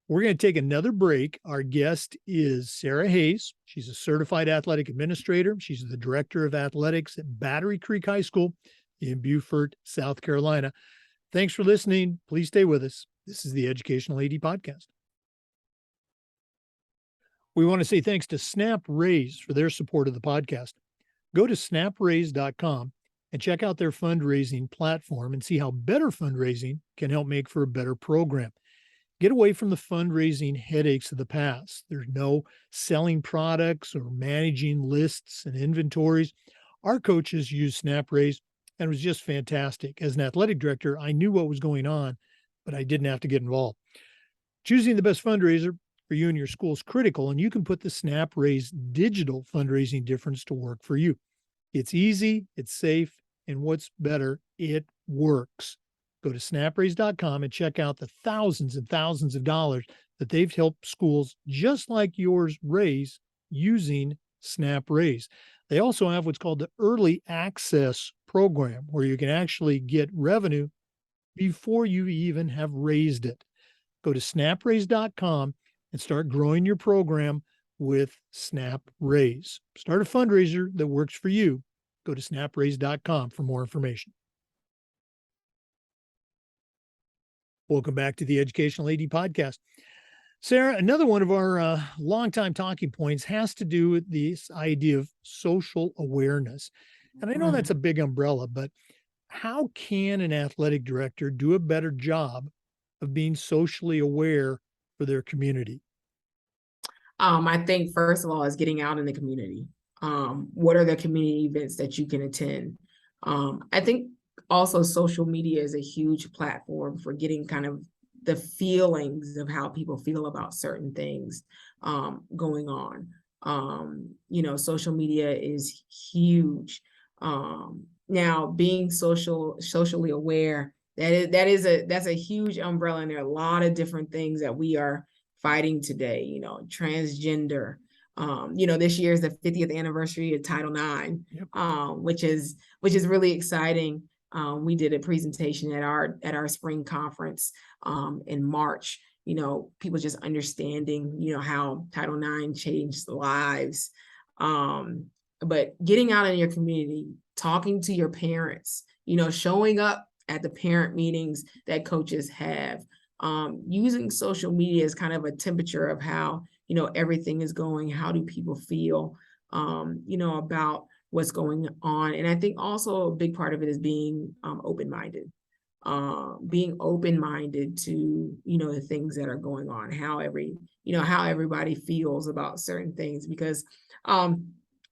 We're going to take another break. Our guest is Sarah Hayes. She's a certified athletic administrator. She's the director of athletics at Battery Creek High School in Beaufort, South Carolina. Thanks for listening. Please stay with us. This is the Educational AD Podcast. We want to say thanks to Snap Raise for their support of the podcast. Go to snapraise.com and check out their fundraising platform and see how better fundraising can help make for a better program. Get away from the fundraising headaches of the past. There's no selling products or managing lists and inventories. Our coaches use SnapRaise, and it was just fantastic. As an athletic director, I knew what was going on, but I didn't have to get involved. Choosing the best fundraiser for you and your school is critical, and you can put the SnapRaise digital fundraising difference to work for you. It's easy, it's safe, and what's better, it works. Go to snapraise.com and check out the thousands and thousands of dollars that they've helped schools just like yours raise using SnapRaise. They also have what's called the Early Access Program, where you can actually get revenue before you even have raised it. Go to snapraise.com and start growing your program with SnapRaise. Start a fundraiser that works for you. Go to snapraise.com for more information. Welcome back to the Educational AD Podcast. Sarah, another one of our longtime talking points has to do with this idea of social awareness. And I know that's a big umbrella, but how can an athletic director do a better job of being socially aware for their community?
I think first of all is getting out in the community. What are the community events that you can attend? I think also social media is a huge platform for getting kind of the feelings of how people feel about certain things going on. Social media is huge. Now, being socially aware, that's a huge umbrella, and there are a lot of different things that we are fighting today, transgender. This year is the 50th anniversary of Title IX,
Yep.
Which is really exciting. We did a presentation at our spring conference in March. People just understanding, how Title IX changed lives. But getting out in your community, talking to your parents, showing up at the parent meetings that coaches have, using social media as kind of a temperature of how, everything is going. How do people feel, about what's going on. And I think also a big part of it is being open-minded. Being open-minded to, the things that are going on, how everybody feels about certain things, because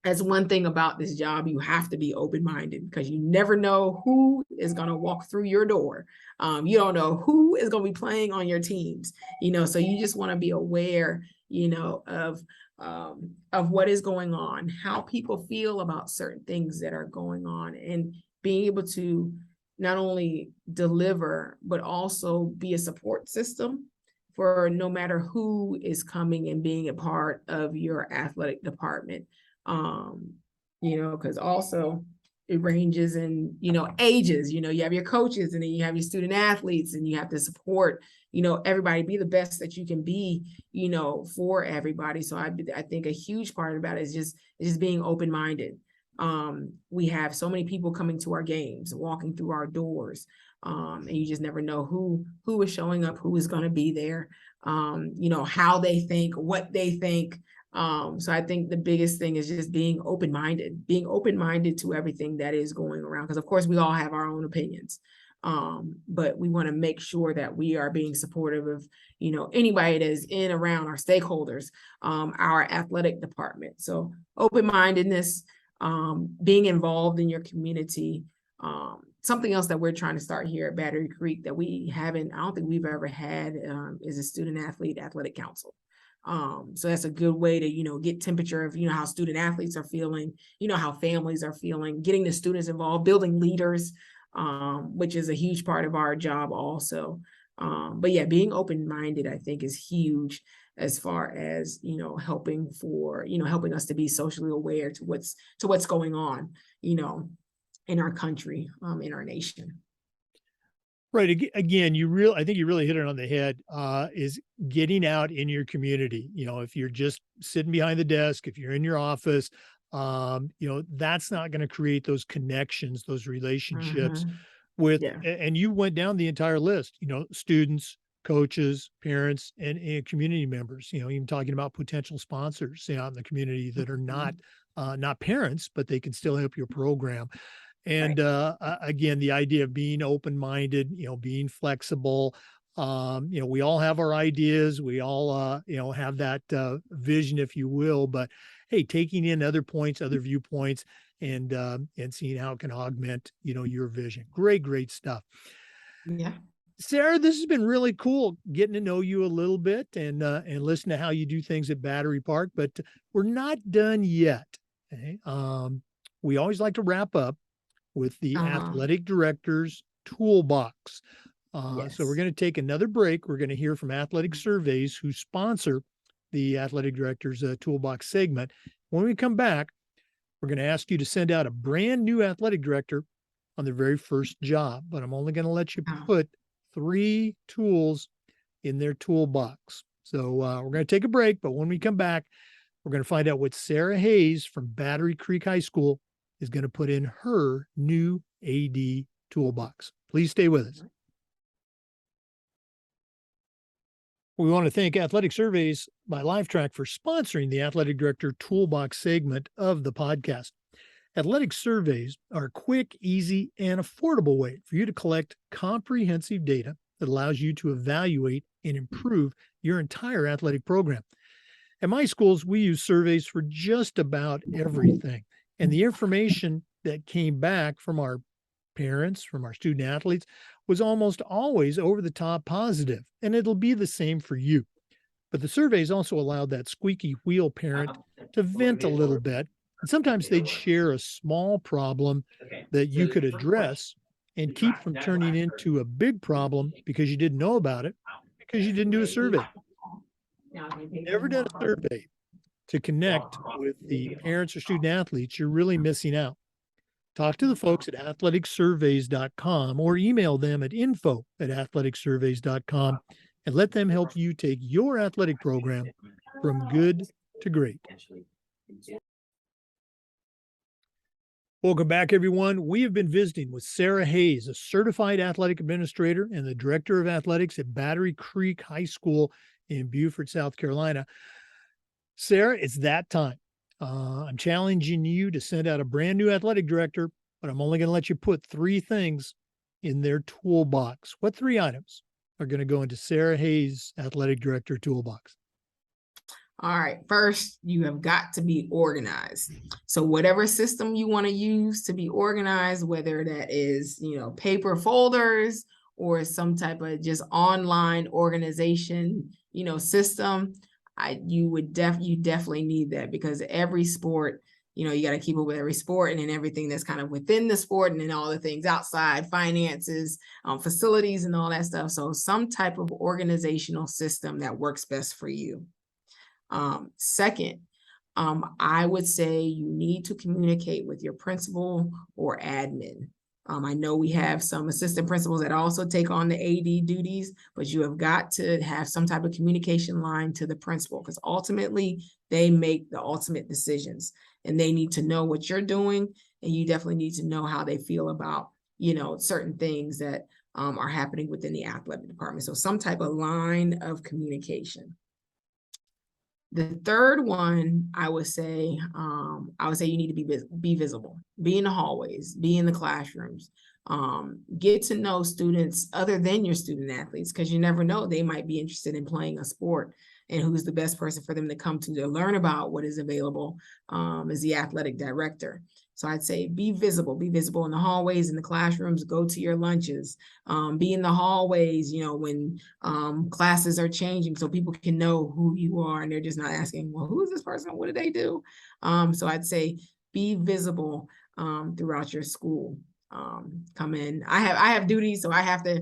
that's one thing about this job. You have to be open-minded because you never know who is going to walk through your door. You don't know who is going to be playing on your teams, so you just want to be aware, of what is going on, how people feel about certain things that are going on, and being able to not only deliver, but also be a support system for no matter who is coming and being a part of your athletic department. Because also it ranges in, ages, you have your coaches, and then you have your student athletes, and you have to support, everybody, be the best that you can be, for everybody. So I think a huge part about it is just being open-minded. We have so many people coming to our games, walking through our doors, and you just never know who is showing up, who is going to be there, how they think, what they think. So I think the biggest thing is just being open-minded to everything that is going around. Because of course we all have our own opinions. But we want to make sure that we are being supportive of, anybody that is in around our stakeholders, our athletic department. So open-mindedness, being involved in your community. Something else that we're trying to start here at Battery Creek that I don't think we've ever had, is a student athlete athletic council. So that's a good way to, get temperature of, how student athletes are feeling, how families are feeling, getting the students involved, building leaders, which is a huge part of our job also. But yeah, being open-minded, I think, is huge as far as, helping us to be socially aware to what's going on, in our country, in our nation.
Right. Again, I think you really hit it on the head, is getting out in your community. If you're just sitting behind the desk, if you're in your office, that's not going to create those connections, those relationships with,
Yeah.
and you went down the entire list, students, coaches, parents, and community members, even talking about potential sponsors out in the community that are not parents, but they can still help your program. And again, the idea of being open-minded, being flexible. We all have our ideas. We all, have that vision, if you will. But hey, taking in other points, other viewpoints, and seeing how it can augment, your vision. Great stuff.
Yeah.
Sarah, this has been really cool getting to know you a little bit and listen to how you do things at Battery Park. But we're not done yet. Okay? We always like to wrap up with the athletic director's toolbox. So we're
Yes.
going to take another break. We're going to hear from Athletic Surveys, who sponsor the athletic director's toolbox segment. When we come back, we're going to ask you to send out a brand new athletic director on their very first job, but I'm only going to let you put 3 tools in their toolbox. So we're going to take a break, but when we come back, we're going to find out what Sarah Hayes from Battery Creek High School is going to put in her new AD toolbox. Please stay with us. We want to thank Athletic Surveys by LifeTrack for sponsoring the Athletic Director Toolbox segment of the podcast. Athletic Surveys are a quick, easy, and affordable way for you to collect comprehensive data that allows you to evaluate and improve your entire athletic program. At my schools, we use surveys for just about everything. And the information that came back from our parents, from our student athletes, was almost always over the top positive. And it'll be the same for you. But the surveys also allowed that squeaky wheel parent to vent a little bit. And sometimes they'd share a small problem that you could address and keep from turning into a big problem because you didn't know about it, because you didn't do a survey. Never done a survey to connect with the parents or student athletes, you're really missing out. Talk to the folks at athleticsurveys.com or email them at info@athleticsurveys.com and let them help you take your athletic program from good to great. Welcome back, everyone. We have been visiting with Sarah Hayes, a certified athletic administrator and the director of athletics at Battery Creek High School in Beaufort, South Carolina. Sarah, it's that time. I'm challenging you to send out a brand new athletic director, but I'm only going to let you put 3 things in their toolbox. What 3 items are going to go into Sarah Hayes' athletic director toolbox?
All right. First, you have got to be organized. So whatever system you want to use to be organized, whether that is, paper folders or some type of just online organization, system, you definitely need that, because every sport, you got to keep up with every sport, and then everything that's kind of within the sport, and then all the things outside, finances, facilities, and all that stuff. So some type of organizational system that works best for you. Second, I would say you need to communicate with your principal or admin. I know we have some assistant principals that also take on the AD duties, but you have got to have some type of communication line to the principal, because ultimately they make the ultimate decisions, and they need to know what you're doing, and you definitely need to know how they feel about, certain things that are happening within the athletic department. So some type of line of communication. The third one, I would say you need to be visible, be in the hallways, be in the classrooms, get to know students other than your student athletes, because you never know, they might be interested in playing a sport, and who's the best person for them to come to learn about what is available is the athletic director. So I'd say be visible in the hallways, in the classrooms, go to your lunches, be in the hallways, when classes are changing, so people can know who you are, and they're just not asking, well, who is this person? What do they do? So I'd say be visible throughout your school. Come in. I have duties, so I have to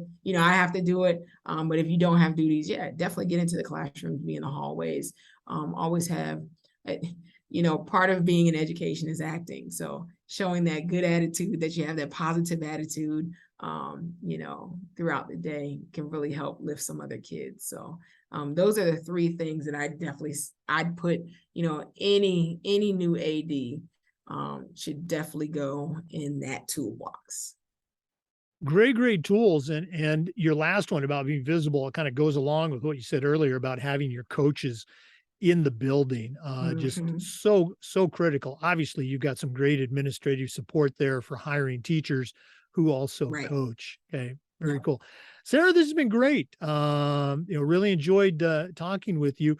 do it. But if you don't have duties, yeah, definitely get into the classrooms, be in the hallways. Always have, part of being in education is acting. So showing that good attitude, that you have that positive attitude, throughout the day can really help lift some other kids. So those are the 3 things that I'd put, any new AD should definitely go in that toolbox.
Great tools. And your last one about being visible, it kind of goes along with what you said earlier about having your coaches in the building. Just
Mhm.
so critical. Obviously, you've got some great administrative support there for hiring teachers who also
Right.
coach. Okay, very
Yeah.
cool. Sarah, this has been great. Really enjoyed talking with you.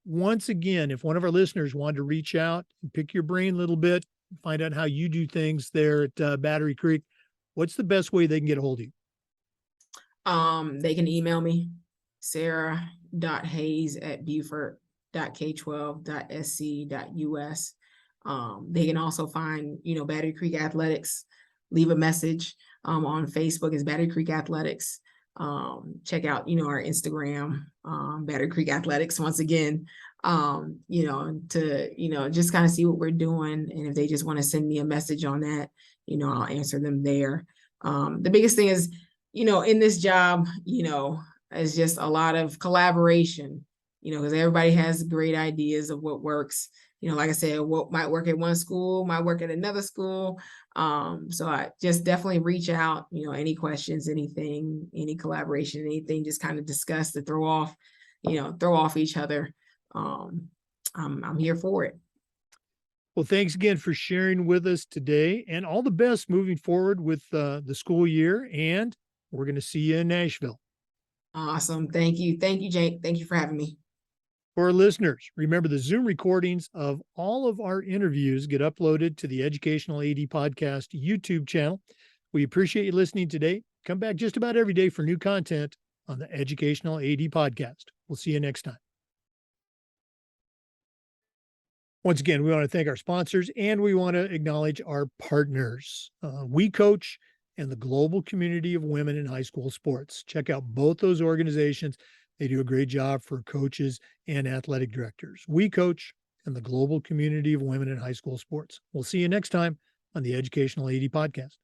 Once again, if one of our listeners wanted to reach out and pick your brain a little bit, find out how you do things there at Battery Creek, what's the best way they can get a hold of you?
They can email me, sarah.hayes@beaufort.k12.sc.us. They can also find, Battery Creek Athletics, leave a message on Facebook is Battery Creek Athletics. Check out, our Instagram, Battery Creek Athletics once again, to, just kind of see what we're doing. And if they just want to send me a message on that, I'll answer them there. The biggest thing is, in this job, it's just a lot of collaboration, because everybody has great ideas of what works. Like I said, what might work at one school might work at another school. So I just definitely reach out, any questions, anything, any collaboration, anything, just kind of discuss to throw off each other. I'm here for it.
Well, thanks again for sharing with us today, and all the best moving forward with the school year. And we're going to see you in Nashville.
Awesome. Thank you. Thank you, Jake. Thank you for having me.
For our listeners, remember the Zoom recordings of all of our interviews get uploaded to the Educational AD Podcast YouTube channel. We appreciate you listening today. Come back just about every day for new content on the Educational AD Podcast. We'll see you next time. Once again, we want to thank our sponsors, and we want to acknowledge our partners, We Coach and the Global Community of Women in High School Sports. Check out both those organizations. They do a great job for coaches and athletic directors. We Coach and the Global Community of Women in High School Sports. We'll see you next time on the Educational AD Podcast.